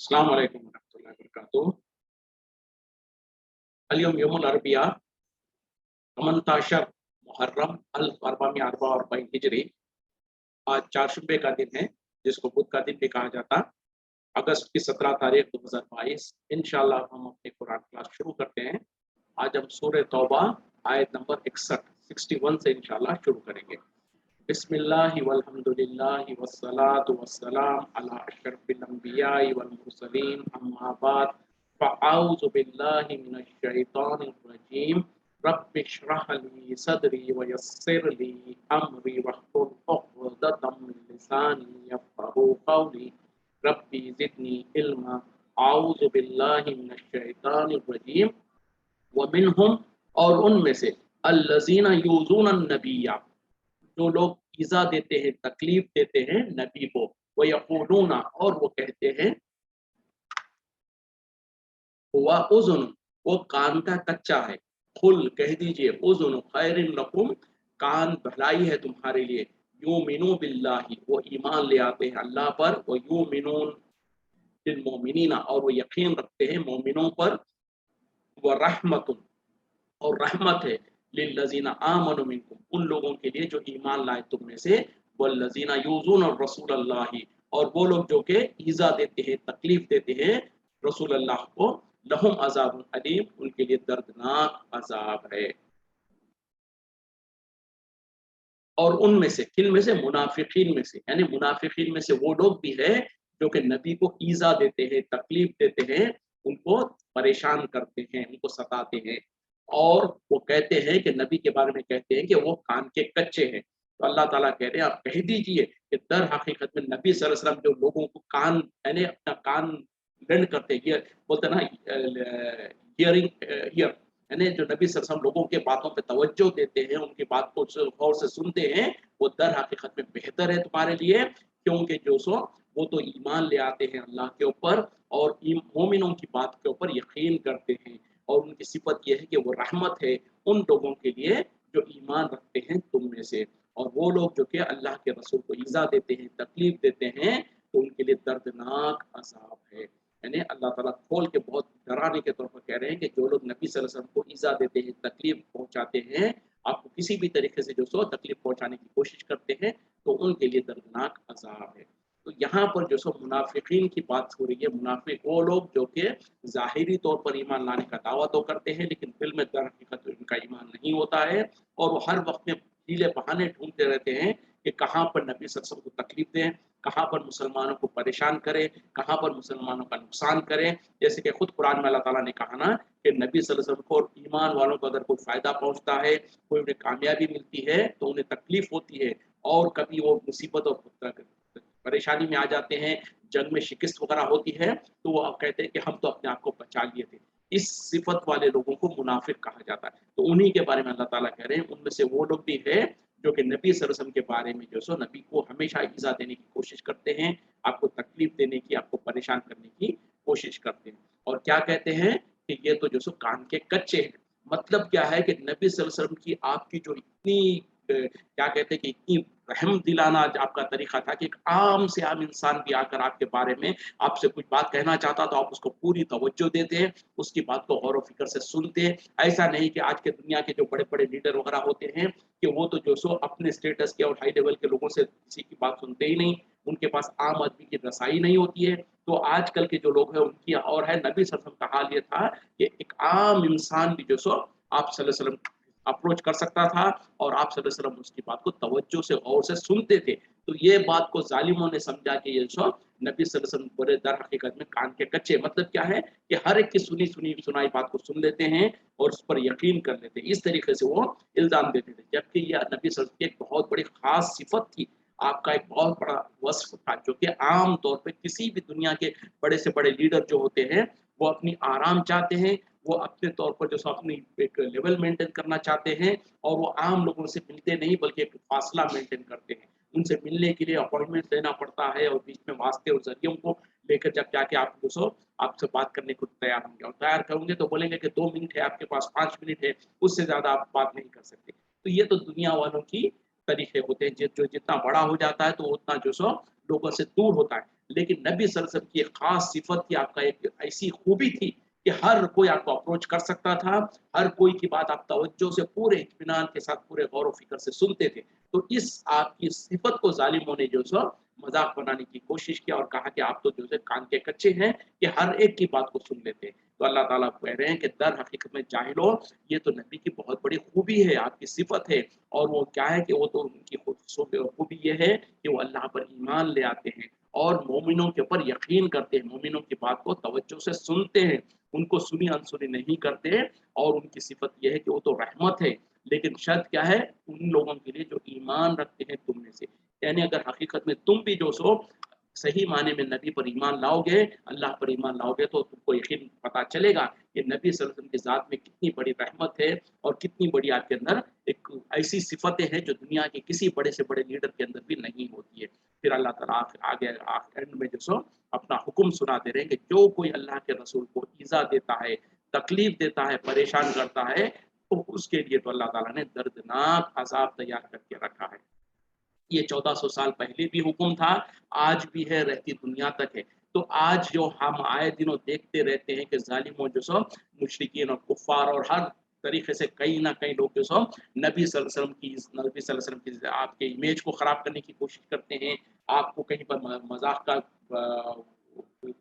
अस्सलाम वालेकुम वरहमतुल्लाहि वबरकातुहू। अल-यौम यौमुल अरबिया 18 मुहर्रम 1444 हिजरी। आज चारशुबे का दिन है, जिसको बुध का दिन भी कहा जाता। अगस्त की 17 तारीख 2022 इंशाअल्लाह हम अपनी कुरान क्लास शुरू करते हैं। आज हम सूरह तौबा आयत नंबर 61 से इंशाअल्लाह शुरू करेंगे। बिस्मिल्लाहि वल्हम्दुलिल्लाहि वस्सलातु वस्सलाम अला अशरफिल अंबियाइ वल मुरसलीन अम्मा बाद फ़अऊज़ु बिल्लाहि मिनश शैतानिर रजीम रब्बि इश्रह ली सदरी वयस्सिर ली अमरी वहलुल उक़दतम मिन लिसानी यफ़क़हू क़ौली रब्बी ज़िदनी इल्मा अऊज़ु बिल्लाहि मिनश शैतानिर रजीम व मिनहुम, और उनमें से अल्लज़ीना यूज़ून नबिय्या, जो लोग ईज़ा देते हैं, तकलीफ देते हैं नबी को। वो यक़ूलूना, और वो कहते हैं हुआ उज़ुन, वो कान का कच्चा है। कुल, कह दीजिए उज़ुन खैरिन लकुम, कान भलाई है तुम्हारे लिए। युमिनु बिल्लाहि, वो ईमान ले आते हैं अल्लाह पर। वो युमिनून बिल मोमिनीना, और वो यकीन रखते हैं मोमिनों पर। व रहमतुन, और रहमत है लिल्लज़ीना आमनु मिनकुम, उन लोगों के लिए जो ईमान लाए तुम में से। वल्लज़ीना यूज़ून रसूल अल्लाह, और वो लोग जो के ईज़ा देते हैं, तकलीफ देते हैं रसूल अल्लाह को। लहुम अज़ाबुन अलीम, उनके लिए दर्दनाक अज़ाब है। और उनमें से, किन में से? मुनाफिकीन में से, यानी मुनाफिकीन में से वो लोग भी है जो कि नबी को ईज़ा देते हैं, तकलीफ देते हैं, उनको परेशान करते हैं, उनको सताते हैं। और वो कहते हैं कि नबी के बारे में कहते हैं कि वो कान के कच्चे हैं। तो अल्लाह ताला कह रहे हैं आप कह दीजिए कि दर हकीकत में नबी सल्लल्लाहु अलैहि वसल्लम जो लोगों को कान, यानी अपना कान बेंड करते हैं, ये बोलते हैं ना हियरिंग हियर, यानी जो नबी सल्लल्लाहु अलैहि वसल्लम लोगों के बातों पे तवज्जो देते हैं, उनकी बात को गौर से सुनते हैं, वो दर हकीकत में बेहतर है तुम्हारे लिए। क्योंकि जो सो वो तो ईमान ले आते हैं अल्लाह के ऊपर, और मोमिनों की बात के ऊपर यकीन करते हैं। और उनकी सिफत यह है कि वो रहमत है उन लोगों के लिए जो ईमान रखते हैं तुम में से। और वो लोग जो कि अल्लाह के रसूल को ईज़ा देते हैं, तकलीफ देते हैं, तो उनके लिए दर्दनाक अज़ाब है। यानी अल्लाह ताला खोल के बहुत डराने के तौर पर कह रहे हैं कि जो लोग नबी सल्लल्लाहु अलैहि वसल्लम को ईज़ा देते हैं, तकलीफ पहुंचाते हैं, आपको किसी भी तरीके से जो सो तकलीफ पहुंचाने की कोशिश करते हैं, तो उनके लिए दर्दनाक अज़ाब है। तो यहाँ पर जो सो मुनाफिकीन की बात हो रही है। मुनाफिक वो लोग जो कि ज़ाहिरी तौर पर ईमान लाने का दावा तो करते हैं, लेकिन दिल में दर हकीकत उनका ईमान नहीं होता है। और वो हर वक्त में हीले बहाने ढूंढते रहते हैं कि कहाँ पर नबी सल्लल्लाहु अलैहि वसल्लम को तकलीफ दें, कहाँ पर मुसलमानों को परेशान करें, कहाँ पर मुसलमानों का नुकसान करें। जैसे कि खुद कुरान में अल्लाह ताला ने कहा ना कि नबी सल्लल्लाहु अलैहि वसल्लम को ईमान वालों को अगर कोई फ़ायदा पहुँचता है, कोई उन्हें कामयाबी मिलती है, तो उन्हें तकलीफ होती है। और कभी वो मुसीबत और परेशानी में आ जाते हैं, जंग में शिकस्त वगैरह होती है, तो वो कहते हैं कि हम तो अपने आप को बचा लिए थे। इस सिफत वाले लोगों को मुनाफिक कहा जाता है। तो उन्हीं के बारे में अल्लाह ताला कह रहे हैं, उनमें से वो लोग भी है जो कि नबी सल्लल्लाहु अलैहि वसल्लम के बारे में जो सो नबी को हमेशा ईज़ा देने की कोशिश करते हैं, आपको तकलीफ देने की, आपको परेशान करने की कोशिश करते हैं। और क्या कहते हैं कि ये तो जो सो कान के कच्चे हैं। मतलब क्या है कि नबी सल्लल्लाहु अलैहि वसल्लम की आपकी जो इतनी क्या कहते हैं कि इतनी रहम दिलाना आपका तरीका था कि एक आम से आम इंसान भी आकर आपके बारे में आपसे कुछ बात कहना चाहता तो आप उसको पूरी तवज्जो देते, उसकी बात को गौर व फ़िक्र से सुनते। ऐसा नहीं कि आज के दुनिया के जो बड़े-बड़े लीडर वगैरह होते हैं कि वो तो जो सो अपने स्टेटस के और हाई लेवल के लोगों से किसी की बात सुनते ही नहीं, उनके पास आम आदमी की रसाई नहीं होती है। तो आजकल के जो लोग हैं उनकी और है। नबी सल्लल्लाहु अलैहि वसल्लम का हाल ये था कि एक आम इंसान भी जो सो आप सल्लल्लाहु अलैहि वसल्लम अप्रोच कर सकता था, और आप सल्लल्लाहु अलैहि वसल्लम उसकी बात को तवज्जो से गौर से सुनते थे। तो ये बात को ज़ालिमों ने समझा कि ये सो नबी सल्लल्लाहु अलैहि वसल्लम बड़े दर हकीकत में कान के कच्चे। मतलब क्या है कि हर एक की सुनी सुनाई बात को सुन लेते हैं और उस पर यकीन कर लेते हैं। इस तरीके से वो इल्ज़ाम देते थे। जबकि ये नबी सल्लल्लाहु अलैहि वसल्लम की एक बहुत बड़ी ख़ास सिफ़त थी, आपका एक बहुत बड़ा वस्फ़ था, जो कि आम तौर पे किसी भी दुनिया के बड़े से बड़े लीडर जो होते हैं, वो अपनी आराम चाहते हैं, वो अपने तौर पर जो सो अपनी एक लेवल मेंटेन करना चाहते हैं, और वो आम लोगों से मिलते नहीं बल्कि एक फासला मेंटेन करते हैं। उनसे मिलने के लिए अपॉइंटमेंट लेना पड़ता है, और बीच में वास्ते और ज़रियों को लेकर जब जाके आप जो सो आपसे बात करने को तैयार होंगे, और तैयार करोगे तो बोलेंगे कि 2 मिनट है आपके पास, 5 मिनट है, उससे ज़्यादा आप बात नहीं कर सकते। तो ये तो दुनिया वालों की तरीके होते हैं। जो जितना बड़ा हो जाता है तो उतना जो सो लोगों से दूर होता है। لیکن نبی صلی اللہ علیہ وسلم کی ایک خاص صفت تھی، آپ کا ایک ایسی خوبی تھی کہ ہر کوئی آپ کو اپروچ کر سکتا تھا، ہر کوئی کی بات آپ توجہ سے پورے اطمینان کے ساتھ پورے غور و فکر سے سنتے تھے۔ تو اس آپ کی صفت کو ظالموں نے جو سو مذاق بنانے کی کوشش کیا اور کہا کہ آپ تو جو ہے کان کے کچے ہیں کہ ہر ایک کی بات کو سن لیتے ہیں۔ تو اللہ تعالیٰ کہہ رہے ہیں کہ در حقیقت میں جاہلو، یہ تو نبی کی بہت بڑی خوبی ہے، آپ کی صفت ہے، اور وہ کیا ہے کہ وہ تو ان کی خوبی یہ ہے کہ وہ اللہ پر ایمان لے آتے ہیں اور مومنوں کے اوپر یقین کرتے ہیں، مومنوں کی بات کو توجہ سے سنتے ہیں، ان کو سنی انسنی نہیں کرتے، اور ان کی صفت یہ ہے کہ وہ تو رحمت ہے، لیکن شرط کیا ہے ان لوگوں کے لیے جو ایمان رکھتے ہیں تم میں سے، یعنی اگر حقیقت میں تم بھی جو سو صحیح معنی میں نبی پر ایمان لاؤ گے، اللہ پر ایمان لاؤ گے، تو تم کو یقین پتا چلے گا کہ نبی صلی اللہ علیہ وسلم کی ذات میں کتنی بڑی رحمت ہے اور کتنی بڑی آپ کے اندر ایک ایسی صفتیں ہیں جو دنیا کے کسی بڑے سے بڑے لیڈر کے اندر بھی نہیں ہوتی ہے۔ پھر اللہ تعالیٰ آگے اینڈ میں جو سو اپنا حکم سناتے رہے کہ جو کوئی اللہ کے رسول کو ایذا دیتا ہے، تکلیف دیتا ہے، پریشان کرتا ہے، تو اس کے لیے تو اللہ تعالیٰ نے دردناک عذاب تیار کر کے رکھا ہے۔ یہ 1400 سال پہلے بھی حکم تھا، آج بھی ہے، رہتی دنیا تک ہے۔ تو آج جو ہم آئے دنوں دیکھتے رہتے ہیں کہ ظالموں جو سو مشرکین اور کفار اور ہر طریقے سے کہیں نہ کہیں لوگ جو سو نبی صلی اللہ علیہ وسلم کی آپ کے امیج کو خراب کرنے کی کوشش کرتے ہیں، آپ کو کہیں پر مذاق کا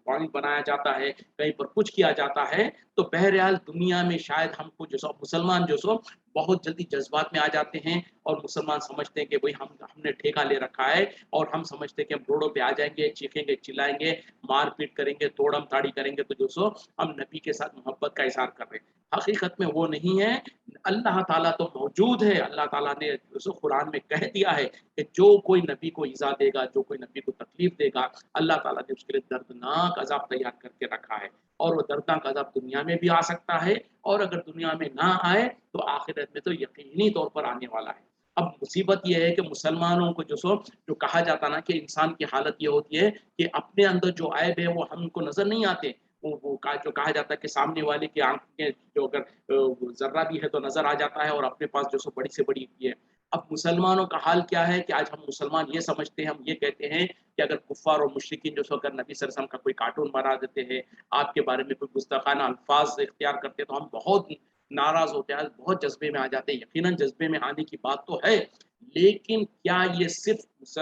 پوائنٹ بنایا جاتا ہے، کہیں پر کچھ کیا جاتا ہے، تو بہرحال دنیا میں شاید ہم کو جو سو مسلمان جو سو بہت جلدی جذبات میں آ جاتے ہیں، اور مسلمان سمجھتے ہیں کہ بھئی ہم نے ٹھیکہ لے رکھا ہے، اور ہم سمجھتے ہیں کہ ہم روڈوں پہ آ جائیں گے، چیخیں گے، چلائیں گے، مار پیٹ کریں گے، توڑم تاڑی کریں گے، تو جو سو ہم نبی کے ساتھ محبت کا اظہار کر رہے ہیں۔ حقیقت میں وہ نہیں ہے، اللہ تعالیٰ تو موجود ہے، اللہ تعالیٰ نے قرآن میں کہہ دیا ہے کہ جو کوئی نبی کو ایذا دے گا، جو کوئی نبی کو تکلیف دے گا، اللہ تعالیٰ نے اس کے لیے دردناک عذاب تیار کر کے رکھا ہے، اور وہ دردناک عذاب دنیا میں بھی آ سکتا ہے، اور اگر دنیا میں نہ آئے تو آخرت میں تو یقینی طور پر آنے والا ہے۔ اب مصیبت یہ ہے کہ مسلمانوں کو جو کہا جاتا نا کہ انسان کی حالت یہ ہوتی ہے کہ اپنے اندر جو عیب ہے وہ ہم کو نظر نہیں آتے، وہ جو کہا جاتا ہے کہ سامنے والے کی آنکھ میں جو اگر ذرہ بھی ہے تو نظر آ جاتا ہے، اور اپنے پاس جو سو بڑی سے بڑی ہے۔ اب مسلمانوں کا حال کیا ہے کہ آج ہم مسلمان یہ سمجھتے ہیں، ہم یہ کہتے ہیں کہ اگر کفار اور مشرکین جو سو اگر نبی صلی اللہ علیہ وسلم کا کوئی کارٹون بنا دیتے ہیں، آپ کے بارے میں کوئی گستاخانہ الفاظ اختیار کرتے ہیں، تو ہم بہت ناراض ہوتے ہیں، بہت جذبے میں آ جاتے ہیں۔ یقیناً جذبے میں آنے کی بات تو ہے، لیکن کیا یہ صرف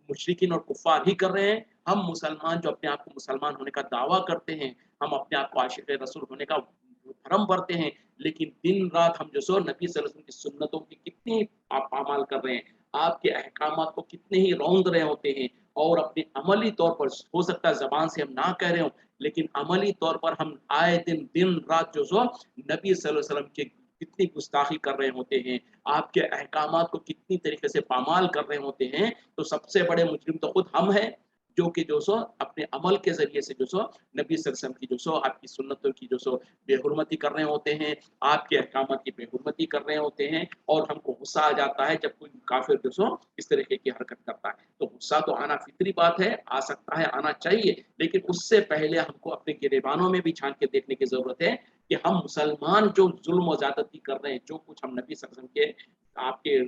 مشرکین اور کفار ہی کر رہے ہیں؟ ہم مسلمان جو اپنے آپ کو مسلمان ہونے کا دعویٰ کرتے ہیں، ہم اپنے آپ کو عاشق رسول ہونے کا بھرم بھرتے ہیں، لیکن دن رات ہم جو سو نبی صلی اللہ علیہ وسلم کی سنتوں کی کتنی آپ پامال کر رہے ہیں، آپ کے احکامات کو کتنے ہی روند رہے ہوتے ہیں، اور اپنے عملی طور پر ہو سکتا ہے زبان سے ہم نہ کہہ رہے ہوں، لیکن عملی طور پر ہم آئے دن رات جو سو نبی صلی اللہ علیہ وسلم کے کتنی گستاخی کر رہے ہوتے ہیں، آپ کے احکامات کو کتنی طریقے سے پامال کر رہے ہوتے ہیں۔ تو سب سے بڑے مجرم تو خود ہم ہیں، جو کہ جو سو اپنے عمل کے ذریعے سے جو سو نبی صلی اللہ علیہ وسلم کی جو سو آپ کی سنتوں کی جو سو بے حرمتی کر رہے ہوتے ہیں، آپ کے احکامات کی بے حرمتی کر رہے ہوتے ہیں، اور ہم کو غصہ آ جاتا ہے جب کوئی کافر جو سو اس طریقے کی حرکت کرتا ہے۔ تو غصہ تو آنا فطری بات ہے، آ سکتا ہے، آنا چاہیے، لیکن اس سے پہلے ہم کو اپنے گریبانوں میں بھی جھانک کے دیکھنے کی ضرورت ہے کہ ہم مسلمان جو ظلم و زیادتی کر رہے ہیں، جو کچھ ہم نبی صلی اللہ علیہ وسلم کے آپ کے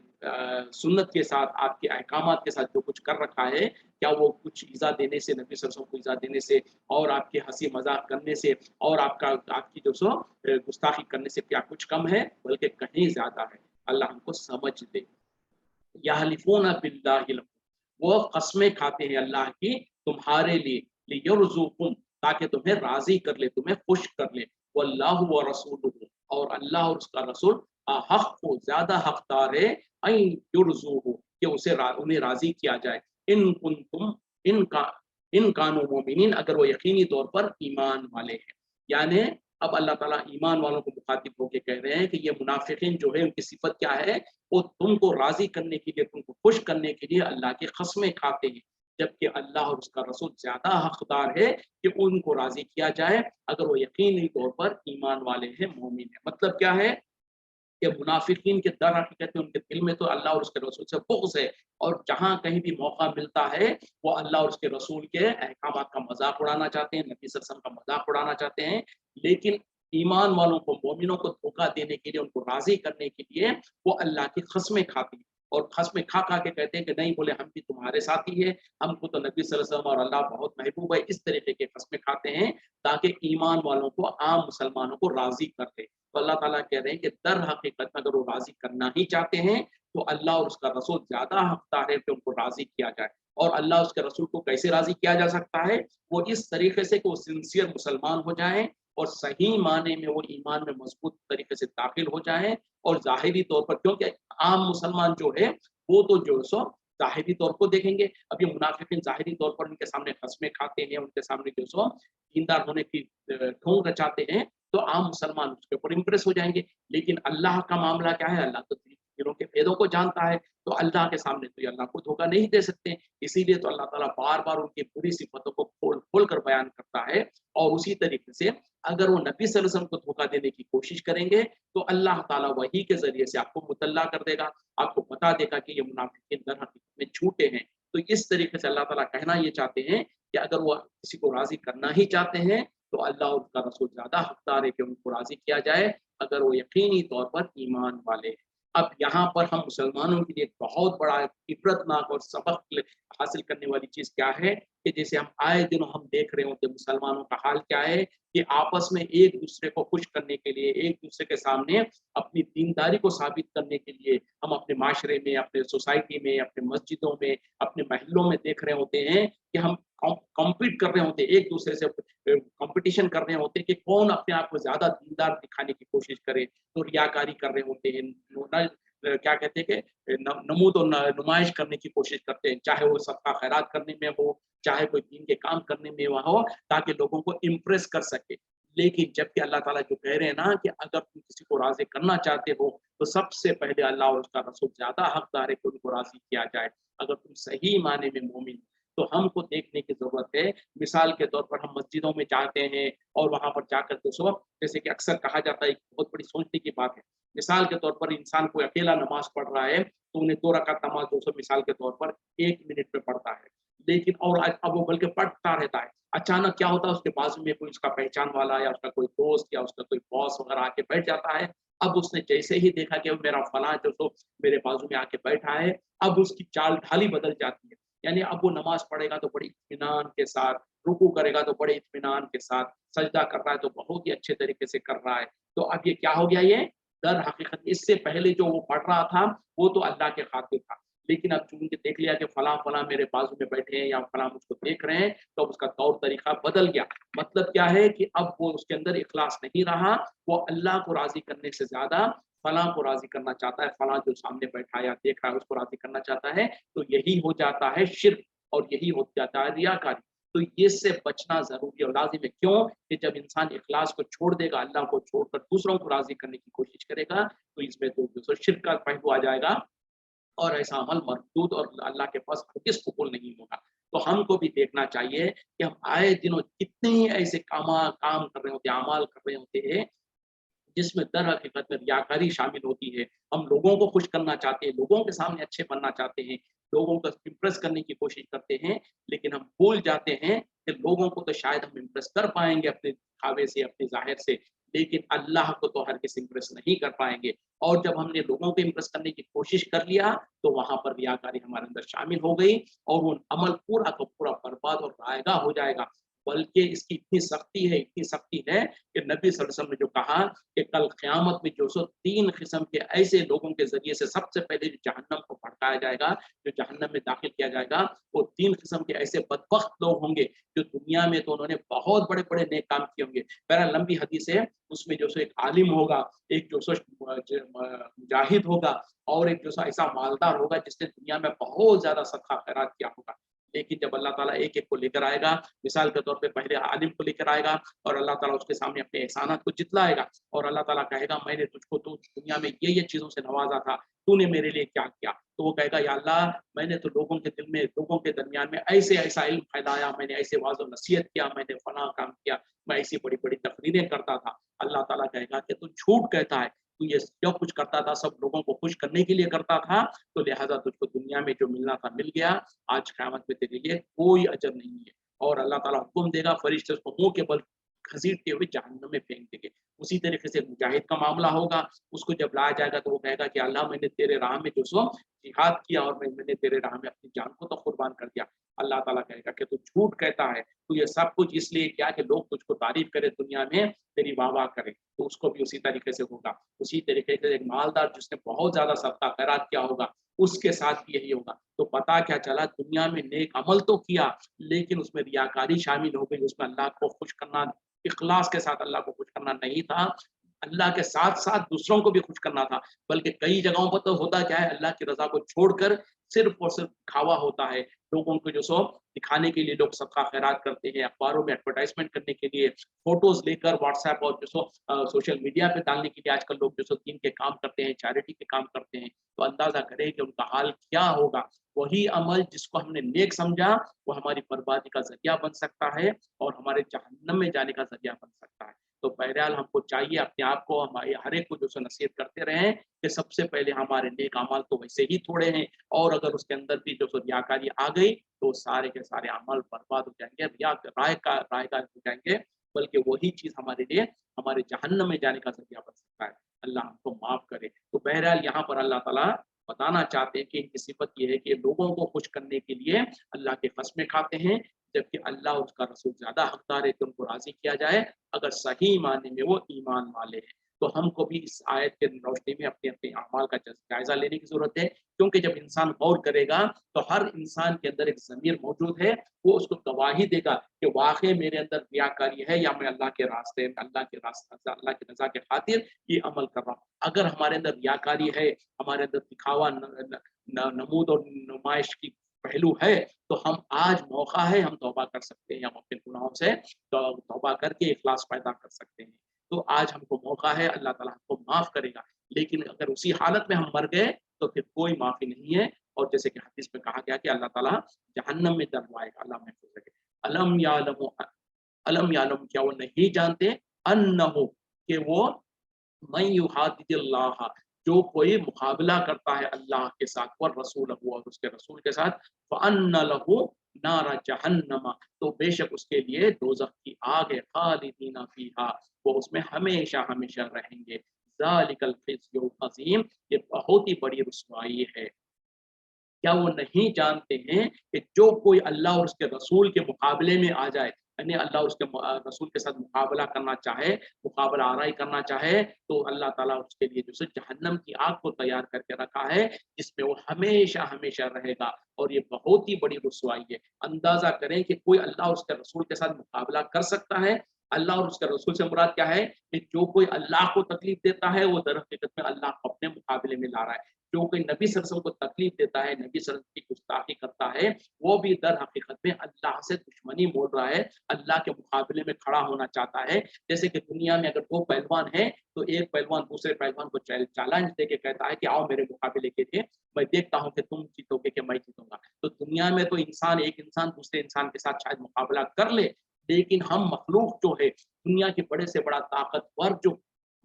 سنت کے ساتھ، آپ کے احکامات کے ساتھ جو کچھ کر رکھا ہے، کیا وہ کچھ ایذا دینے سے، نبی صلی اللہ علیہ وسلم کو ایذا دینے سے، اور آپ کے ہنسی مذاق کرنے سے، اور آپ کی جو سو گستاخی کرنے سے کیا کچھ کم ہے؟ بلکہ کہیں زیادہ ہے۔ اللہ ہم کو سمجھ دے۔ یحلفون باللہ لکم، وہ قسمیں کھاتے ہیں اللہ کی تمہارے لیے، لیرزقکم، تاکہ تمہیں راضی کر لے، تمہیں خوش کر لے، واللہ ورسولہ، اور اللہ اور اس کا رسول احق کو زیادہ حقدار ہے، ان یرزوہ، کہ انہیں راضی کیا جائے، ان کنتم، ان کا ان کانوا مومنین، اگر وہ یقینی طور پر ایمان والے ہیں۔ یعنی اب اللہ تعالیٰ ایمان والوں کو مخاطب ہو کے کہہ رہے ہیں کہ یہ منافقین جو ہے ان کی صفت کیا ہے؟ وہ تم کو راضی کرنے کے لیے، تم کو خوش کرنے کے لیے اللہ کی قسمیں کھاتے ہیں، جبکہ اللہ اور اس کا رسول زیادہ حقدار ہے کہ ان کو راضی کیا جائے اگر وہ یقینی طور پر ایمان والے ہیں، مومن ہیں۔ مطلب کیا ہے کہ منافقین کے در حقیقت میں ان کے دل میں تو اللہ اور اس کے رسول سے بغض ہے، اور جہاں کہیں بھی موقع ملتا ہے وہ اللہ اور اس کے رسول کے احکامات کا مذاق اڑانا چاہتے ہیں، نبی صلی اللہ علیہ وسلم کا مذاق اڑانا چاہتے ہیں، لیکن ایمان والوں کو، مومنوں کو دھوکہ دینے کے لیے، ان کو راضی کرنے کے لیے وہ اللہ کی قسمیں کھاتے ہیں۔ اور खस्में खा खा के कहते हैं कि नहीं, बोले हम भी तुम्हारे साथ ही है, हमको तो नबी सल्लल्लाहु अलैहि वसल्लम और अल्लाह बहुत महबूब है। इस तरीके के खस्में खाते हैं ताकि ईमान वालों को, आम मुसलमानों को राजी कर दे। तो अल्लाह ताला कह रहे हैं कि दर हकीकत अगर वो राजी करना ही चाहते हैं तो अल्लाह और उसका रसूल ज्यादा हकदार है कि उनको राजी किया जाए। और अल्लाह उसके रसूल को कैसे राजी किया जा सकता है? वो इस तरीके से कि वो सिंसियर मुसलमान हो जाएं और सही माने में वो ईमान में मजबूत तरीके से दाखिल हो जाएं। और जाहिरी तौर पर, क्योंकि आम मुसलमान जो है वो तो जो सो जाहिरी तौर पर देखेंगे, अब ये मुनाफिकीन जाहिरी तौर पर उनके सामने कस्में खाते हैं, उनके सामने जो सो दीनदार होने की ढोंग रचाते हैं, तो आम मुसलमान उसके ऊपर इम्प्रेस हो जाएंगे। लेकिन अल्लाह का मामला क्या है? अल्लाह तो दिलों के भेदों को जानता है, तो अल्लाह के सामने तो ये अल्लाह को धोखा नहीं दे सकते। इसीलिए तो अल्लाह ताला बार बार उनकी बुरी सिफतों को खोल खोल कर बयान करता है। और उसी तरीके से अगर वो नबी सल्लल्लाहु अलैहि वसल्लम को धोखा देने की कोशिश करेंगे तो अल्लाह ताला वही के जरिए से आपको मुतल्ला कर देगा, आपको बता देगा कि ये मुनाफिकीन दर हकीकत में झूठे हैं। तो इस तरीके से अल्लाह ताला कहना ये चाहते हैं कि अगर वो किसी को राजी करना ही चाहते हैं तो अल्लाह और उसका रसूल ज्यादा हकदार है कि उनको राजी किया जाए, अगर वो यकीनी तौर पर ईमान वाले हैं। अब यहाँ पर हम मुसलमानों के लिए एक बहुत बड़ा इबरतनाक और सबक हासिल करने वाली चीज क्या है कि जैसे हम आए दिनों हम देख रहे होते मुसलमानों का हाल क्या है कि आपस में एक दूसरे को खुश करने के लिए, एक दूसरे के सामने अपनी दीनदारी को साबित करने के लिए हम अपने माशरे में, अपने सोसाइटी में, अपने मस्जिदों में, अपने महलों में देख रहे होते हैं कि हम कॉम्पीट कर रहे होते हैं, एक दूसरे से कंपटीशन कर रहे होते हैं कि कौन अपने आप को ज्यादा दीनदार दिखाने की कोशिश करे। तो रियाकारी कर रहे होते हैं, क्या कहते हैं कि नमूद और नुमाइश करने की कोशिश करते हैं, चाहे वो सबका खैरात करने में हो, चाहे कोई दीन के काम करने में वह हो, ताकि लोगों को इम्प्रेस कर सके। लेकिन जबकि अल्लाह ताला जो कह रहे हैं ना कि अगर तुम किसी को राजी करना चाहते हो तो सबसे पहले अल्लाह और उसका रसूल ज्यादा हकदार है कि उनको राजी किया जाए। अगर तुम सही माने में मोमिन, तो हमको देखने की जरूरत है। मिसाल के तौर पर हम मस्जिदों में जाते हैं और वहां पर जाकर तो जैसे कि अक्सर कहा जाता है, बहुत बड़ी सोचने की बात है। मिसाल के तौर पर इंसान कोई अकेला नमाज पढ़ रहा है तो उन्हें 2 रकात नमाज मिसाल के तौर पर 1 मिनट में पढ़ता है, लेकिन और अब वो बल्कि पढ़ता रहता है। अचानक क्या होता है, उसके बाजू में कोई उसका पहचान वाला या उसका कोई दोस्त या उसका कोई बॉस वगैरह आके बैठ जाता है। अब उसने जैसे ही देखा कि मेरा फलां मेरे बाजू में आके बैठा है, अब उसकी चाल ढाली बदल जाती है। यानी अब वो नमाज पढ़ेगा तो बड़ी इत्मीनान के साथ, रुकू करेगा तो बड़े इत्मीनान के साथ, सजदा कर रहा है तो बहुत ही अच्छे तरीके से कर रहा है। तो अब ये क्या हो गया? ये दर हकीकत इससे पहले जो वो पढ़ रहा था वो तो अल्लाह के खातिर था, लेकिन अब चूंकि देख लिया कि फलां फलां मेरे बाजू में बैठे हैं या फलां मुझको देख रहे हैं, तो अब उसका तौर तरीका बदल गया। मतलब क्या है कि अब वो उसके अंदर इखलास नहीं रहा, वो अल्लाह को राजी करने से ज्यादा फलां को राजी करना चाहता है, फलां जो सामने बैठा या देख रहा है उसको राजी करना चाहता है। तो यही हो जाता है शिर्क और यही हो जाता है रियाकारी। तो ये से बचना जरूरी और लाजिम है। क्यों? कि जब इंसान इखलास को छोड़ देगा, अल्लाह को छोड़कर दूसरों को राजी करने की कोशिश करेगा, तो इसमें तो शिर्क का पहलू आ जाएगा और ऐसा अमल मरदूद और अल्लाह के पास हरगिज़ कबूल नहीं होगा। तो हमको भी देखना चाहिए कि हम आए दिनों कितने ही ऐसे काम कर रहे होते हैं, अमाल कर रहे होते हैं जिसमें दर हकीकत में रियाकारी शामिल होती है। हम लोगों को खुश करना चाहते हैं, लोगों के सामने अच्छे बनना चाहते हैं, लोगों को इम्प्रेस करने की कोशिश करते हैं, लेकिन हम भूल जाते हैं कि लोगों को तो शायद हम इम्प्रेस कर पाएंगे अपने दिखावे से, अपने जाहिर से, लेकिन अल्लाह को तो हर किसी इम्प्रेस नहीं कर पाएंगे। और जब हमने लोगों को इम्प्रेस करने की कोशिश कर लिया तो वहां पर रियाकारी हमारे अंदर शामिल हो गई और वो अमल पूरा का पूरा बर्बाद और रायगा हो जाएगा। बल्कि इसकी इतनी सख्ती है कि नबी सल्लल्लाहु अलैहि वसल्लम ने जो कहा कि कल क़यामत में जो 3 किस्म के ऐसे लोगों के जरिए से सबसे पहले जो जहन्नम को भड़काया जाएगा, जो जहन्नम में दाखिल किया जाएगा, वो 3 किस्म के ऐसे बदबख्त लोग होंगे जो दुनिया में तो उन्होंने बहुत बड़े-बड़े नेक काम किए होंगे। बहरहाल लंबी हदीस है, उसमें एक आलिम होगा, एक मुजाहिद होगा और एक ऐसा मालदार होगा जिसने दुनिया में बहुत ज्यादा सदका खैरात किया होगा। लेकिन जब अल्लाह ताला एक एक को लेकर आएगा, मिसाल के तौर पे पहले आलिम को लेकर आएगा और अल्लाह ताला उसके सामने अपने एहसानात को जितलाएगा और अल्लाह ताला कहेगा मैंने तुझको तो दुनिया में ये चीजों से नवाजा था, तूने मेरे लिए क्या किया? तो वो कहेगा या अल्लाह, मैंने तो लोगों के दिल में, लोगों के दरमियान में ऐसा इल्म फैलाया, मैंने ऐसे वाज़ और नसीहत किया, मैंने फलां काम किया, मैं ऐसी बड़ी-बड़ी तकरीरें करता था। अल्लाह ताला कहेगा कि तू झूठ कहता है, तू ये जो कुछ करता था सब लोगों को खुश करने के लिए करता था, तो लिहाजा तुझको दुनिया में जो मिलना था मिल गया, आज क़यामत में तेरे लिए कोई अजर नहीं है। और अल्लाह ताला हुक्म देगा, फरिश्ते उसको मुंह के बल घसीटते हुए जहन्नम में फेंक देंगे। उसी तरीके से मुजाहिद का मामला होगा, उसको जब लाया जाएगा तो वो कहेगा कि अल्लाह मैंने तेरे राह में जो सो जिहाद किया और मैंने तेरे राह में अपनी जान को तो कुर्बान कर दिया। अल्लाह ताला कहेगा कि तू झूठ कहता है, तू ये सब कुछ इसलिए किया कि लोग तुझको तारीफ करें दुनिया में, तेरी वाह वाह करें। तो उसको भी उसी तरीके से होगा। उसी तरीके से एक मालदार जिसने बहुत ज्यादा सदका खैरात किया होगा, उसके साथ भी यही होगा। तो पता क्या चला, दुनिया में नेक अमल तो किया लेकिन उसमें रियाकारी शामिल हो गई, उसमें अल्लाह को खुश करना, इखलास के साथ अल्लाह को खुश करना नहीं था, अल्लाह के साथ साथ दूसरों को भी खुश करना था। बल्कि कई जगहों पर तो होता क्या है, अल्लाह की रजा को छोड़कर सिर्फ और सिर्फ दिखावा होता है। लोगों को जो सो दिखाने के लिए लोग सदका खैरात करते हैं, अखबारों में एडवर्टाइजमेंट करने के लिए फोटोज लेकर व्हाट्सएप और जो सो सोशल मीडिया पे डालने के लिए आजकल लोग जो सो दीन के काम करते हैं, चैरिटी के काम करते हैं। तो अंदाजा करें कि उनका हाल क्या होगा। वही अमल जिसको हमने नेक समझा वो हमारी बर्बादी का जरिया बन सकता है और हमारे जहन्नम में जाने का जरिया बन सकता है। तो बहरहाल हमको चाहिए अपने आप को, हमारे हर एक को जो सो नसीहत करते रहें कि सबसे पहले हमारे नेक अमल तो वैसे ही थोड़े हैं, और अगर उसके अंदर भी जो सो रियाकारी आ गई तो सारे के सारे अमल बर्बाद हो जाएंगे, रायगार हो जाएंगे। बल्कि वही चीज हमारे लिए हमारे जहन्नम में जाने का जरिया बन सकता है। अल्लाह हमको माफ करे। तो बहरहाल यहाँ पर अल्लाह ताला बताना चाहते हैं कि इनकी सिफत ये है कि लोगों को खुश करने के लिए अल्लाह के कस्में खाते हैं, जबकि अल्लाह और उसका रसूल ज्यादा हकदार है कि उनको राजी किया जाए अगर सही माने में वो ईमान वाले हैं। तो हमको भी इस आयत के रोशनी में अपने अपने अमाल का जायजा लेने की जरूरत है, क्योंकि जब इंसान गौर करेगा तो हर इंसान के अंदर एक ज़मीर मौजूद है, वो उसको गवाही देगा कि वाकई मेरे अंदर रियाकारी है या मैं अल्लाह के रास्ते अल्लाह की रजा के खातिर ये अमल कर रहा हूँ। अगर हमारे अंदर रियाकारी है, हमारे अंदर दिखावा नमूद और नुमाइश की पहलू है, तो हम आज मौका है, हम तौबा कर सकते हैं, हम अपने गुनाहों से तौबा करके इखलास पैदा कर सकते हैं। तो आज हमको मौका है, अल्लाह ताला हमको माफ करेगा। लेकिन अगर उसी हालत में हम मर गए तो फिर कोई माफी नहीं है। और जैसे कि हदीस में कहा गया कि अल्लाह ताला जहन्नम में डलवाएगा, अल्लाह महफूज रखे। अलम यालम, क्या वो नहीं जानते, अन्नहु, कि वो मैं युहादिल्लाह, जो कोई मुकाबला करता है अल्लाह के साथ और रसूल और उसके रसूल के साथ, फअन्ना लहु नारा जहन्नमा, तो बेशक उसके लिए दोजख की आग है, खालिदीना फीहा, वो उसमें हमेशा हमेशा रहेंगे। ज़ालिकल खिज़्युल अज़ीम, ये बहुत ही बड़ी रुसवाई है। क्या वो नहीं जानते हैं कि जो कोई अल्लाह और उसके रसूल के मुकाबले में आ जाए, यानी अल्लाह और उसके रसूल के साथ मुकाबला करना चाहे, मुकाबला आराई करना चाहे, तो अल्लाह ताला उसके लिए जो जहन्नम की आग को तैयार करके रखा है, जिसमें वो हमेशा हमेशा रहेगा। और ये बहुत ही बड़ी रुसवाई है। अंदाजा करें कि कोई अल्लाह और उसके रसूल के साथ मुकाबला कर सकता है। अल्लाह और उसके रसूल से मुराद क्या है कि जो कोई अल्लाह को तकलीफ देता है वो दर हकीकत में अल्लाह को अपने मुकाबले में ला रहा है। जो कोई नबी सल्लल्लाहु अलैहि वसल्लम को तकलीफ देता है, नबी सल्लल्लाहु अलैहि वसल्लम की गुस्ताखी करता है, वो भी दर हकीकत में अल्लाह से दुश्मनी बोल रहा है, अल्लाह के मुकाबले में खड़ा होना चाहता है। जैसे कि दुनिया में अगर दो पहलवान हैं तो एक पहलवान दूसरे पहलवान को चैलेंज देके कहता है कि आओ मेरे मुकाबले के लिए, मैं देखता हूँ कि तुम जीतोगे कि मैं जीतूंगा। तो दुनिया में तो एक इंसान दूसरे इंसान के साथ शायद मुकाबला कर ले, लेकिन हम मखलूक जो है, दुनिया के बड़े से बड़ा ताकतवर जो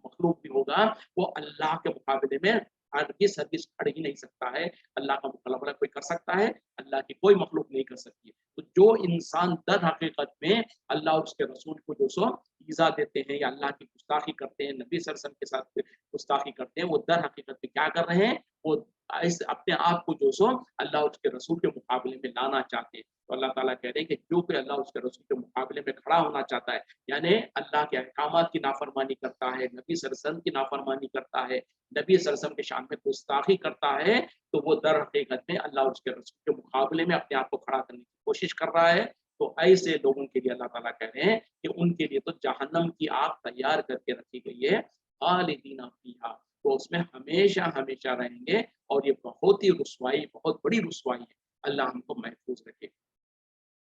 मखलूक भी होगा, वो अल्लाह के मुकाबले में हरगिज़ खड़ ही नहीं सकता है। अल्लाह का मुकाबला कोई कर सकता है? अल्लाह की कोई मखलूक नहीं कर सकती है। तो जो इंसान दर हकीकत में अल्लाह और उसके रसूल को जो सो ईज़ा देते हैं या अल्लाह की गुस्ताखी करते हैं, नबी सल्लल्लाहु अलैहि वसल्लम के साथ गुस्ताखी करते हैं, वो दर हकीकत में क्या कर रहे हैं? वो इस अपने आप को जो सो अल्लाह और उसके रसूल के मुकाबले में लाना चाहते हैं। तो अल्लाह ताला कह रहे हैं कि जो कोई अल्लाह और उसके रसूल के मुकाबले में खड़ा होना चाहता है, यानी अल्लाह के अहकामात की नाफरमानी करता है, नबी सल्लल्लाहु अलैहि वसल्लम की नाफरमानी करता है, नबी सल्लल्लाहु अलैहि वसल्लम के शान में गुस्ताखी करता है, तो वो दर हकीकत में अल्लाह और उसके रसूल के मुकाबले में अपने आप को खड़ा करने की कोशिश कर रहा है। तो ऐसे लोगों के लिए अल्लाह ताला कह रहे हैं कि उनके लिए तो जहन्नम की आग तैयार करके रखी गई है, खालिदीना फीहा, वो उसमें हमेशा हमेशा रहेंगे। और ये बहुत ही रुसवाई, बहुत बड़ी रुसवाई है। अल्लाह हमको महफूज रखे।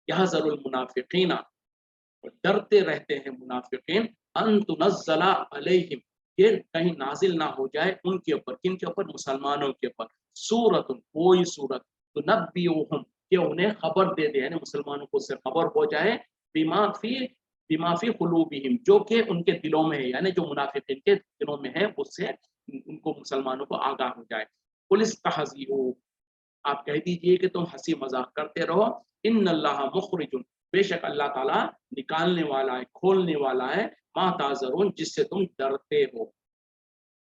यहज़रुल मुनाफिकीना, डरते रहते हैं मुनाफिकीन, अन तुनज़्ज़ला अलैहिम, ये कहीं नाजिल ना हो जाए उनके ऊपर, किनके ऊपर? मुसलमानों के ऊपर, सूरतुन, कोई सूरत, तुनब्बिउहुम, कि उन्हें खबर दे दे, यानी मुसलमानों को उससे खबर हो जाए, बिमा फी कुलूबिहिम, जो कि उनके दिलों में है, यानी जो मुनाफिकीन के दिलों में है उससे उनको मुसलमानों को आगाह हो जाए। कुल इस्तहज़िऊ, आप कह दीजिए कि तुम हंसी मजाक करते रहो, इन्नल्लाह मुखरिजुन, बेशक अल्लाह ताला निकालने वाला है, खोलने वाला है, मा ताज़रून, जिससे तुम डरते हो।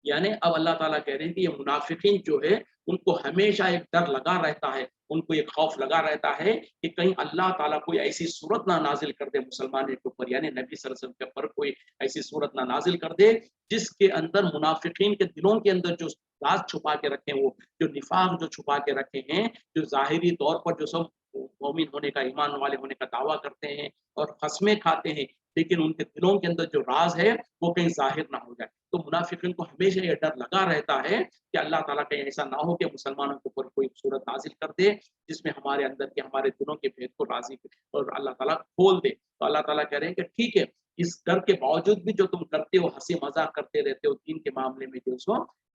यानी अब अल्लाह ताला कह रहे हैं कि ये मुनाफिकीन जो है उनको हमेशा एक डर लगा रहता है, उनको एक खौफ लगा रहता है कि कहीं अल्लाह ताला कोई ऐसी सूरत ना नाजिल कर दे मुसलमानों के ऊपर, यानी नबी सल्लल्लाहु अलैहि वसल्लम के ऊपर कोई ऐसी सूरत ना नाजिल कर दे जिसके अंदर मुनाफिकीन के दिलों के अंदर जो राज छुपा के रखे हैं, वो जो निफाक जो छुपा के रखे हैं, जो ज़ाहिरी तौर पर जो सब मोमिन होने का, ईमान वाले होने का दावा करते हैं और कस्में खाते हैं, लेकिन उनके दिलों के अंदर जो राज है वो कहीं जाहिर ना हो जाए। तो मुनाफिकीन को हमेशा ये डर लगा रहता है कि अल्लाह ताला कहीं ऐसा ना हो कि मुसलमानों के ऊपर कोई सूरत नाजिल कर दे जिसमें हमारे अंदर के, हमारे दिलों के भेद को राजी और अल्लाह ताला खोल दे। तो अल्लाह ताला कह रहे हैं कि ठीक है, इस डर के बावजूद भी जो तुम करते हो, हंसी मजाक करते रहते हो दीन के मामले में,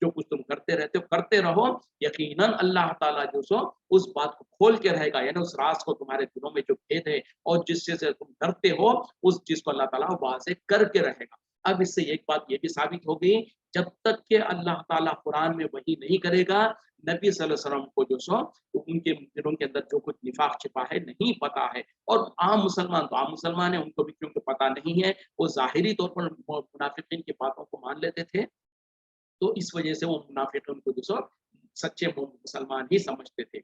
जो कुछ तुम करते रहते हो करते रहो, यकीनन अल्लाह ताला उस बात को खोल के रहेगा, यानी उस राज को, तुम्हारे दिलों में जो भेद है और जिससे से तुम डरते हो उस चीज को अल्लाह ताला वाज़ेह करके रहेगा। अब इससे एक बात ये भी साबित हो गई, जब तक के अल्लाह ताला कुरान में वही नहीं करेगा, नबी सल्लल्लाहु अलैहि वसल्लम को तो उनके दिलों के अंदर जो कुछ निफाक छिपा है नहीं पता है। और आम मुसलमान तो आम मुसलमान है, उनको भी क्योंकि पता नहीं है, वो ज़ाहिरी तौर पर मुनाफिकीन की बातों को मान लेते थे, तो इस वजह से वो मुनाफिकीन को सच्चे मुसलमान ही समझते थे।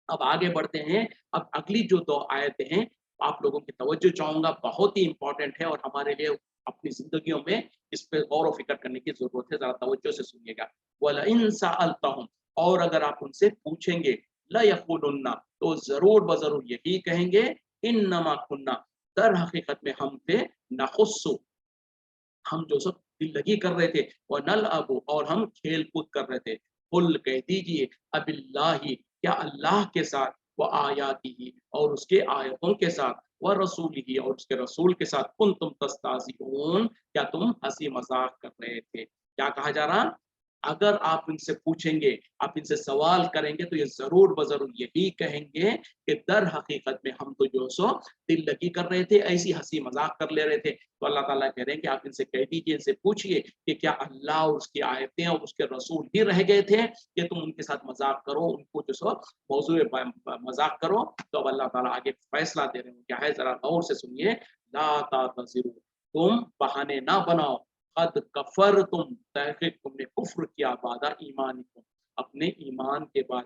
अब आगे बढ़ते हैं। अब अगली जो 2 आयतें हैं, आप लोगों की तवज्जो चाहूँगा, बहुत ही इम्पोर्टेंट है और हमारे लिए अपनी ज़िंदगियों में इस पे गौर व फ़िक्र करने की ज़रूरत है, ज़रा तवज्जो से सुनिएगा। वलइन सअलतहुम, और अगर आप उनसे पूछेंगे, लयक़ूलुन्ना, तो ज़रूर ब-ज़रूर यही कहेंगे, इन्नमा कुन्ना, दर हकीकत में हम थे, नख़ुस्सु, हम सब दिल लगी कर रहे थे, व नल अबू, और हम खेल कूद कर रहे थे। कुल, कह दीजिए, अबिल्लाही, क्या अल्लाह के साथ, व आयातिही, और उसके आयतों के साथ, व रसूलिही, और उसके रसूल के साथ, कुंतुम तस्ताज़िऊन, क्या तुम हंसी मजाक कर रहे थे। क्या कहा जा रहा, अगर आप इनसे पूछेंगे, आप इनसे सवाल करेंगे, तो ये जरूर बजरूर यही कहेंगे कि दर हकीकत में हम तो दिल लगी कर रहे थे, ऐसी हंसी मजाक कर ले रहे थे। तो अल्लाह ताला कह रहे हैं कि आप इनसे कह दीजिए, इनसे पूछिए कि क्या अल्लाह और उसकी आयतें और उसके रसूल ही रह गए थे कि तुम उनके साथ मजाक करो, उनको मौजू मजाक करो। तो अब अल्लाह ताला आगे फैसला दे रहे हैं, क्या है, जरा गौर से सुनिए। ला ताज़िरू, तुम बहाने ना बनाओ, कद कफर तुम, तहकीक तुमने कुफ्र किया, बादा ईमान, अपने ईमान के बाद।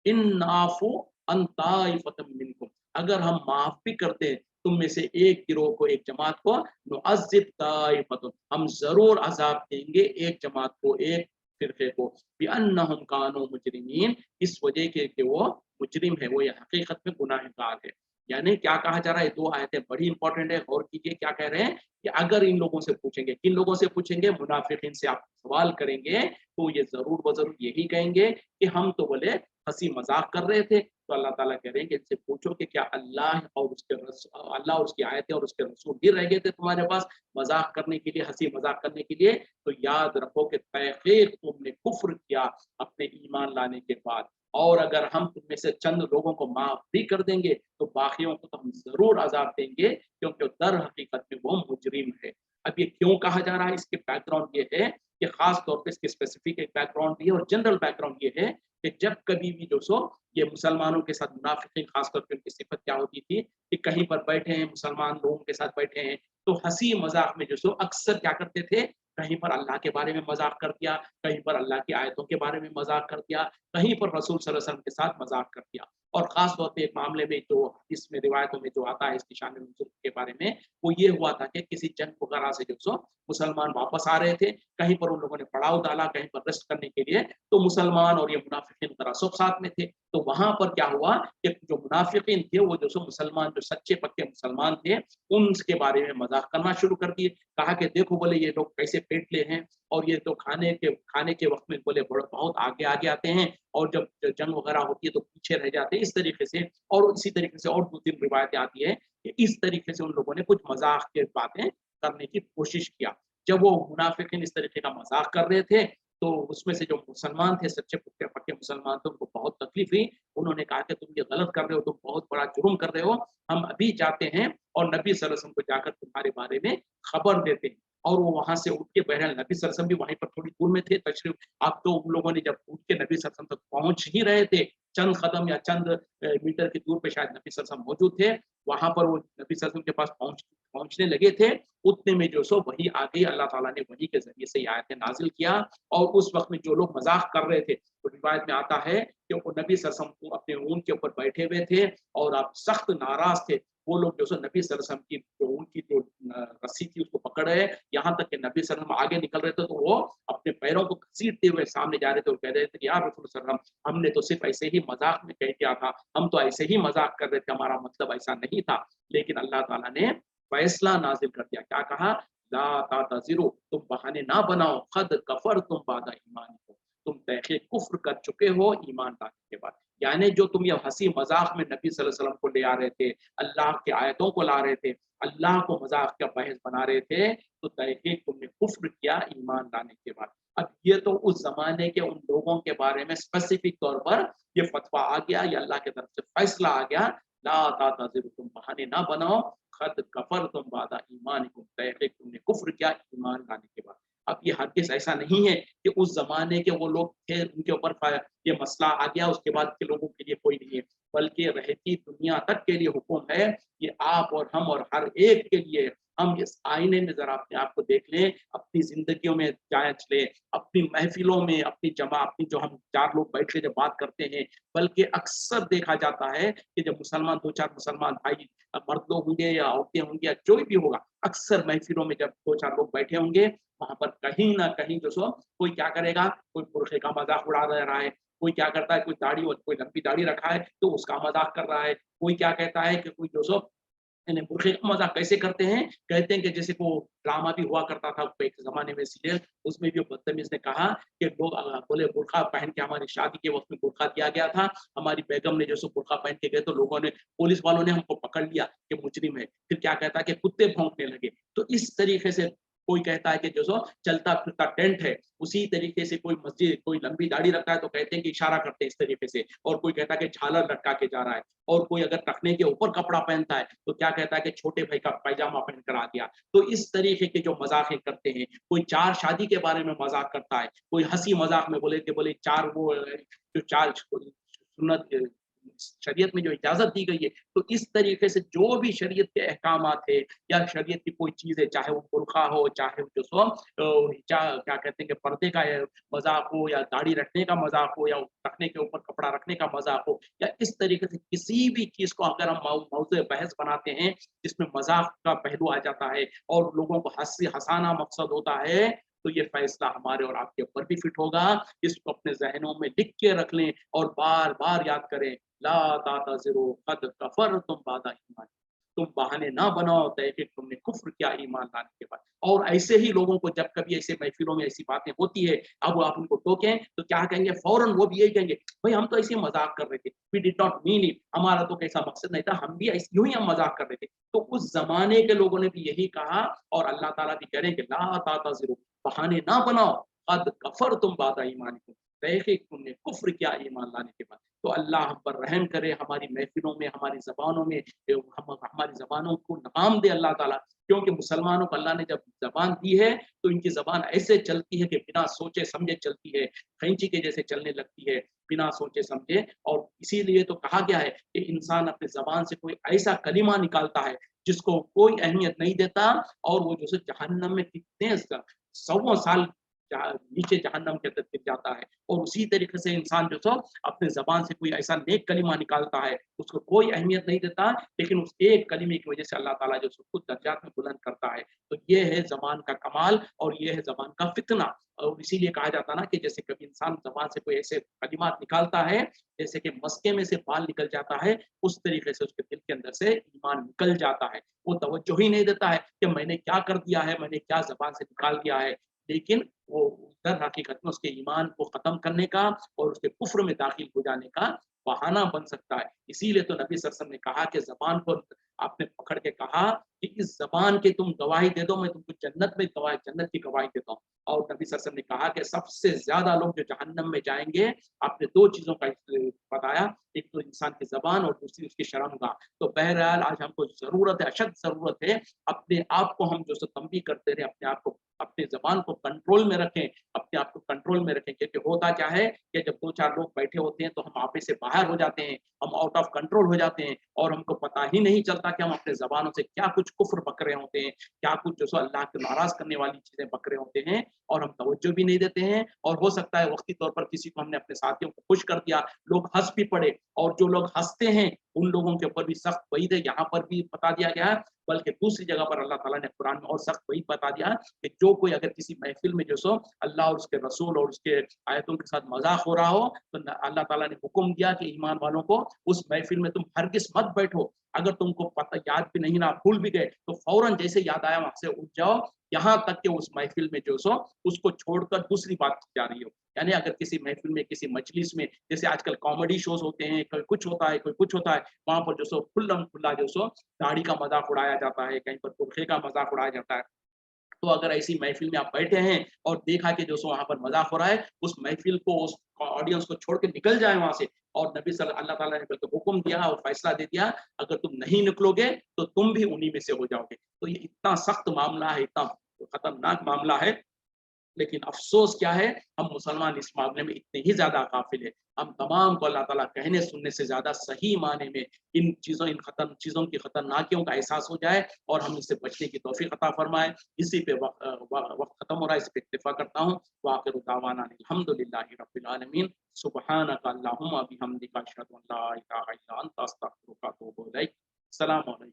इन नाफो अन ताइफतम मिनकुम, अगर हम माफ भी करते हैं तुम में से एक गिरोह को, एक जमात को, नुअज़्ज़िब ताइफतम, हम जरूर अजाब देंगे एक जमात को, एक फिरके को, बिअन्नहुम कानू मुजरिमीन, इस वजह के कि वो मुजरिम है, वो ये हकीकत में गुनाहगार है। यानी क्या कहा जा रहा है, 2 आयतें बड़ी इंपॉर्टेंट है, गौर कीजिए क्या कह रहे हैं कि अगर इन लोगों से पूछेंगे, किन लोगों से पूछेंगे, मुनाफिकीन से आप सवाल करेंगे, तो ये जरूर ब जरूर यही कहेंगे कि हम तो बोले हंसी मजाक कर रहे थे। तो अल्लाह ताला कह रहे हैं कि इनसे पूछो कि क्या अल्लाह और उसकी आयतें और उसके रसूल भी रह गए थे तुम्हारे पास मजाक करने के लिए, हंसी मजाक करने के लिए। तो याद रखो कि तहकीक तुमने कुफ्र किया अपने ईमान लाने के बाद, और अगर हम तुम में से चंद लोगों को माफ भी कर देंगे, तो बाकियों को तो हम जरूर अजाब देंगे, क्योंकि दर हकीकत में वो मुजरिम है। अब ये क्यों कहा जा रहा है, इसके बैकग्राउंड ये है कि खास तौर पे इसके स्पेसिफिक एक बैकग्राउंड भी है और जनरल बैकग्राउंड ये है कि जब कभी भी ये मुसलमानों के साथ मुनाफिकीन, खास तौर पे उनकी सिफत क्या होती थी कि कहीं पर बैठे हैं, मुसलमान लोगों के साथ बैठे हैं, तो हंसी मजाक में अक्सर क्या करते थे, कहीं पर अल्लाह के बारे में मजाक कर दिया, कहीं पर अल्लाह की आयतों के बारे में मजाक कर दिया, कहीं पर रसूल सल्लल्लाहु अलैहि वसल्लम के साथ मजाक कर दिया। और खास तौर पे एक मामले में जो इसमें रिवायतों में जो आता है इसकी शान नुज़ूल के बारे में, वो ये हुआ था कि किसी जंग वगैरह से मुसलमान वापस आ रहे थे, कहीं पर उन लोगों ने पड़ाव डाला, कहीं पर रेस्ट करने के लिए, तो मुसलमान और ये मुनाफिकीन ज़रा सब साथ में थे। तो वहां पर क्या हुआ कि जो मुनाफिकीन थे वो मुसलमान, जो सच्चे पक्के मुसलमान थे, उनके बारे में मजाक करना शुरू कर दिए। कहा कि देखो बोले ये लोग कैसे पेटले हैं, और ये तो खाने के वक्त में बोले बड़े बहुत आगे आगे आते हैं, और जब जंग वगैरह होती है तो पीछे रह जाते हैं, इस तरीके से। और इसी तरीके से और 2-3 रिवायतें आती है कि इस तरीके से उन लोगों ने कुछ मजाक के बातें करने की कोशिश किया। जब वो मुनाफिकीन इस तरीके का मजाक कर रहे थे, तो उसमें से जो मुसलमान थे, सच्चे पुख्ते पक्के मुसलमान थे, उनको बहुत तकलीफ हुई। उन्होंने कहा कि तुम ये गलत कर रहे हो, तुम बहुत बड़ा जुर्म कर रहे हो, हम अभी जाते हैं और नबी सल्लल्लाहु अलैहि वसल्लम को जाकर तुम्हारे बारे में खबर देते हैं। اور वो वहां से उठ के बहरहाल नबी सल्लल्लाहु अलैहि वसल्लम भी वहीं पर थोड़ी दूर में थे तशरीफ। अब तो उन लोगों ने जब उठ के नबी सल्लल्लाहु अलैहि वसल्लम तक पहुंच ही रहे थे, चंद कदम या चंद मीटर की दूर पे शायद नबी सल्लल्लाहु अलैहि वसल्लम मौजूद थे, वहां पर वो नबी सल्लल्लाहु अलैहि वसल्लम के पास पहुंचने लगे थे, उतने में जो सो वही आ गई। अल्लाह ताला ने वही के जरिए से आयतें नाजिल किया। और उस वक्त में जो लोग मजाक कर रहे थे, तो रिवायत में आता है कि वो नबी सल्लल्लाहु अलैहि वसल्लम को अपने ऊंट के ऊपर बैठे हुए थे और आप सख्त नाराज थे। वो लोग जो सो नबी सल्लल्लाहु अलैहि वसल्लम की जो उनकी जो रस्सी थी उसको पकड़ रहे, यहाँ तक कि नबी सल्लल्लाहु अलैहि वसल्लम आगे निकल रहे थे तो वो अपने पैरों को घसीटते हुए सामने जा रहे थे और कह रहे थे या रसूल सल्लल्लाहु अलैहि वसल्लम, हमने तो सिर्फ ऐसे ही मजाक में कह दिया था, हम तो ऐसे ही मजाक कर रहे थे, हमारा मतलब ऐसा नहीं था। लेकिन अल्लाह ताला ने फैसला नाजिल कर दिया, क्या कहा, ला तातज़िरू, तुम बहाने ना बनाओ, खद कफर तुम बादा ईमानिकुम, तुम तहक़ीक़ कुफ्र कर चुके हो ईमान लाने के बाद। यानी जो तुम ये हंसी मजाक में नबी सल्लल्लाहु अलैहि वसल्लम को ले आ रहे थे, अल्लाह की आयतों को ला रहे थे, अल्लाह को मजाक का बहस बना रहे थे, तो तहक़ीक़ तुमने कुफ्र किया ईमान लाने के बाद। अब ये तो उस जमाने के उन लोगों के बारे में स्पेसिफिक तौर पर ये फतवा आ गया, ये अल्लाह की तरफ से फैसला आ गया, ला तातज़िरू, तुम बहाने ना बनाओ, खद कफर तुम बादा ईमानिकुम, तहक़ीक़ तुमने कुफ्र किया ईमान लाने के बाद। अब ये हरगिज़ ऐसा नहीं है कि उस जमाने के वो लोग थे उनके ऊपर ये मसला आ गया उसके बाद के लोगों के लिए कोई नहीं है, बल्कि रहती दुनिया तक के लिए हुक्म है, ये आप और हम और हर एक के लिए। हम इस आईने में जरा अपने आप को देख लें, अपनी जिंदगियों में जांच लें, अपनी महफिलों में अपनी जो हम 4 लोग बैठ के जब बात करते हैं, बल्कि अक्सर देखा जाता है कि जब मुसलमान 2-4 मुसलमान भाई मर्द लोग होंगे या औरतें होंगी या कोई भी होगा, अक्सर महफिलों में जब 2-4 लोग बैठे होंगे, वहां पर कहीं ना कहीं जो सो कोई क्या करेगा, कोई बुरखे का मजाक उड़ा दे रहा है, कोई क्या करता है, कोई लंबी दाढ़ी रखा है तो उसका मजाक कर रहा है, कोई क्या कहता है कि कोई जो सो यानी बुरखे का मजाक कैसे करते हैं, कहते हैं कि जैसे को ड्रामा भी हुआ करता था एक जमाने में सीरियल, उसमें भी बदतमीज ने कहा कि लोग बोले बुरखा पहन के हमारी शादी के वक्त में बुरखा दिया गया था, हमारी बेगम ने जो सो बुरखा पहन के गए तो लोगों ने पुलिस वालों ने हमको पकड़ लिया कि मुजरिम है, फिर क्या कहता है कि कुत्ते भौंकने लगे। तो इस तरीके से कोई कहता है कि जो सो चलता फिरता टेंट है, उसी तरीके से कोई मस्जिद कोई लंबी दाढ़ी रखता है तो कहते हैं कि इशारा करते हैं इस तरीके से, और कोई कहता है कि झालर लटका के जा रहा है, और कोई अगर टखने के ऊपर कपड़ा पहनता है तो क्या कहता है कि छोटे भाई का पैजामा पहन कर आ गया। तो इस तरीके के जो मजाक करते हैं, कोई 4 शादी के बारे में मजाक करता है, कोई हंसी मजाक में बोले 4 वो जो 4 सुन्नत शरीयत में जो इजाजत दी गई है, तो इस तरीके से जो भी शरीयत के अहकामात है या शरीयत की कोई चीज है, चाहे वो बुरखा हो, चाहे वो जो सो क्या कहते हैं कि पर्दे का मजाक हो, या दाढ़ी रखने का मजाक हो, या रखने के ऊपर कपड़ा रखने का मजाक हो, या इस तरीके से किसी भी चीज को अगर हम मौजूद बहस बनाते हैं जिसमें मजाक का पहलू आ जाता है और लोगों को हंसाना मकसद होता है, तो ये फैसला हमारे और आपके ऊपर भी फिट होगा। इसको अपने जहनों में लिख के रख लें और बार बार याद करें, ला तातज़िरू क़द कफ़रतुम बादा ईमान, तुम बहाने ना बनाओ, तहक़ीक़ तुमने कुफ्र किया ईमान लाने के बाद। और ऐसे ही लोगों को जब कभी ऐसे महफिलों में ऐसी बातें होती है, अब आप उनको टोकें तो क्या कहेंगे, फौरन वो भी यही कहेंगे, भाई हम तो ऐसे ही मजाक कर रहे थे, we did not mean it, हमारा तो कैसा मकसद नहीं था, हम भी ऐसे यूं ही हम मजाक कर रहे थे। तो उस जमाने के लोगों ने भी यही कहा, और अल्लाह ताला भी कह रहे हैं कि ला तातज़िरू, बहाने ना बनाओ, क़द कफ़रतुम बादा ईमानिकुम, तहक़ीक़ तुमने कुफ्र किया ईमान लाने के बाद। तो अल्लाह हम पर रहम करे, हमारी महफिलों में, हमारी ज़बानों में, हमारी ज़बानों को नकाम दे अल्लाह ताला, क्योंकि मुसलमानों को अल्लाह ने जब ज़बान दी है तो इनकी ज़बान ऐसे चलती है कि बिना सोचे समझे चलती है, कैंची के जैसे चलने लगती है, बिना सोचे समझे। और इसीलिए तो कहा गया है कि इंसान अपनी ज़बान से कोई ऐसा कलिमा निकालता है जिसको कोई अहमियत नहीं देता, और वो जो जहन्नम में कितने सौों साल नीचे जहन्नम के अंदर गिर जाता है। और उसी तरीके से इंसान जो सो अपने जबान से कोई ऐसा नेक कलिमा निकालता है, उसको कोई अहमियत नहीं देता, लेकिन उस एक कलिमे की वजह से अल्लाह ताला जो सबको दर्जात में बुलंद करता है। तो ये है जबान का कमाल और ये है जबान का फितना। और इसीलिए कहा जाता ना कि जैसे कभी इंसान जबान से कोई ऐसे कलिमात निकालता है जैसे कि मस्के में से बाल निकल जाता है, उस तरीके से उसके दिल के अंदर से ईमान निकल जाता है। वो तवज्जो ही नहीं देता है कि मैंने क्या कर दिया है, मैंने क्या जबान से निकाल दिया है, लेकिन वो दर हकीकत में उसके ईमान को खत्म करने का और उसके कुफ्र में दाखिल हो जाने का बहाना बन सकता है। इसीलिए तो नबी सल्लल्लाहु अलैहि वसल्लम ने कहा कि जबान को आपने पकड़ के कहा कि इस जबान की तुम गवाही दे दो, मैं तुमको जन्नत की गवाही देता हूँ। اور نبی صلی اللہ علیہ وسلم نے کہا کہ سب سے زیادہ لوگ جو جہنم میں جائیں گے، آپ نے دو چیزوں کا بتایا، ایک تو انسان کی زبان اور دوسری اس کی شرمگاہ۔ تو بہرحال آج ہم کو ضرورت ہے، اشد ضرورت ہے، اپنے آپ کو ہم جو سو تنبیہ کرتے رہے، اپنے آپ کو، اپنے زبان کو کنٹرول میں رکھیں، اپنے آپ کو کنٹرول میں رکھیں، کیونکہ ہوتا کیا ہے کہ جب دو چار لوگ بیٹھے ہوتے ہیں تو ہم آپے سے باہر ہو جاتے ہیں، ہم آؤٹ آف کنٹرول ہو جاتے ہیں، اور ہم کو پتہ ہی نہیں چلتا کہ ہم اپنے زبانوں سے کیا کچھ کفر بک رہے ہوتے ہیں، کیا کچھ جو سو اللہ کو ناراض کرنے والی چیزیں بک رہے ہوتے ہیں، اور ہم توجہ بھی نہیں دیتے ہیں، اور ہو سکتا ہے وقتی طور پر کسی کو ہم نے اپنے ساتھیوں کو خوش کر دیا، لوگ ہنس بھی پڑے، اور جو لوگ ہنستے ہیں ان لوگوں کے اوپر بھی سخت وعید ہے، یہاں پر بھی بتا دیا گیا ہے، بلکہ دوسری جگہ پر اللہ تعالیٰ نے قرآن میں اور سخت وعید بتا دیا کہ جو کوئی اگر کسی محفل میں جو سو اللہ اور اس کے رسول اور اس کے آیتوں کے ساتھ مذاق ہو رہا ہو، تو اللہ تعالیٰ نے حکم دیا کہ ایمان والوں کو اس محفل میں تم ہرگز مت بیٹھو، اگر تم کو پتہ یاد بھی نہیں نہ بھول بھی گئے تو فوراً جیسے یاد آیا وہاں سے اٹھ جاؤ، یہاں تک کہ اس محفل میں جو سو اس کو چھوڑ کر دوسری بات کی جا رہی ہو۔ یعنی اگر کسی محفل میں، کسی مجلس میں، جیسے آج کل کامیڈی شوز ہوتے ہیں، کوئی کچھ ہوتا ہے، کوئی کچھ ہوتا ہے، وہاں پر جو سو کھلم کھلا جو سو داڑھی کا مذاق اڑایا جاتا ہے، کہیں پر برقعے کا مذاق اڑایا جاتا ہے۔ تو اگر ایسی محفل میں آپ بیٹھے ہیں اور دیکھا کہ جو سو وہاں پر مذاق ہو رہا ہے، اس محفل کو، اس آڈینس کو چھوڑ کے نکل جائیں وہاں سے، اور نبی صلی اللہ تعالیٰ نے بلکہ حکم دیا اور فیصلہ دے دیا، اگر تم نہیں نکلو گے تو تم بھی انہی میں سے ہو جاؤ گے۔ تو یہ اتنا سخت معاملہ ہے، اتنا خطرناک معاملہ ہے، لیکن افسوس کیا ہے، ہم مسلمان اس معاملے میں اتنے ہی زیادہ غافل ہیں۔ ہم تمام کو اللہ تعالیٰ کہنے سننے سے زیادہ صحیح معنی میں ان چیزوں کی خطرناکیوں کا احساس ہو جائے اور ہم اس سے بچنے کی توفیق عطا فرمائے۔ اسی پہ وقت ختم ہو رہا ہے، اس پہ اکتفا کرتا ہوں۔ وآخر دعوانا الحمدللہ رب العالمین۔ سبحانک اللہم و بحمدک، اشہد ان لا الہ الا انت، استغفرک و اتوب الیک۔ السلام علیکم۔